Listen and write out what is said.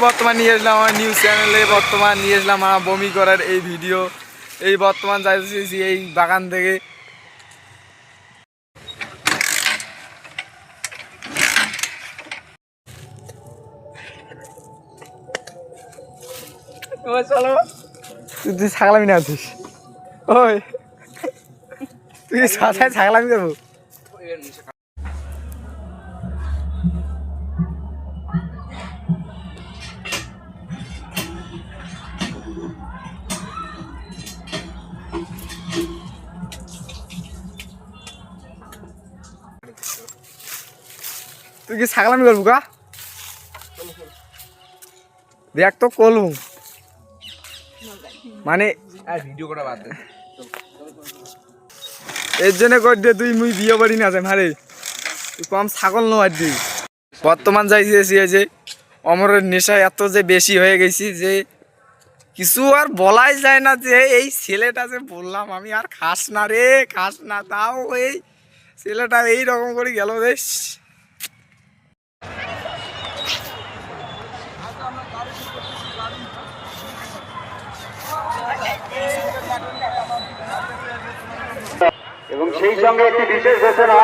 বর্তমান নিয়ে আসলাম আমার নিউজ চ্যানেলে, বর্তমান নিয়ে আসলাম আমার বমি করার এই ভিডিও। এই বর্তমান যাইতেছি এই বাগান থেকে। তুই ছাগলামি না আছিস? ওই তুই সাথে ছাগলামি করবো? তুই কি ছাগলামি করবো কা? দেখ তো কলু মানে ভিডিও করা বাদ দে, এর জন্য কর দে তুই মুই বিয়ে বাড়ি না যাই মারে, তুই কম ছাগল নো আর দি। বর্তমান যাইতেছি যে অমরের নেশা এত যে বেশি হয়ে গেছি যে কিছু আর বলাই যায় না। যে এই ছেলেটা যে বললাম আমি আর খাস না রে, খাস না, তাও এই ছেলেটা এইরকম করে গেল বেশ। এবং সেই সঙ্গে একটি বিশেষ ঘোষণা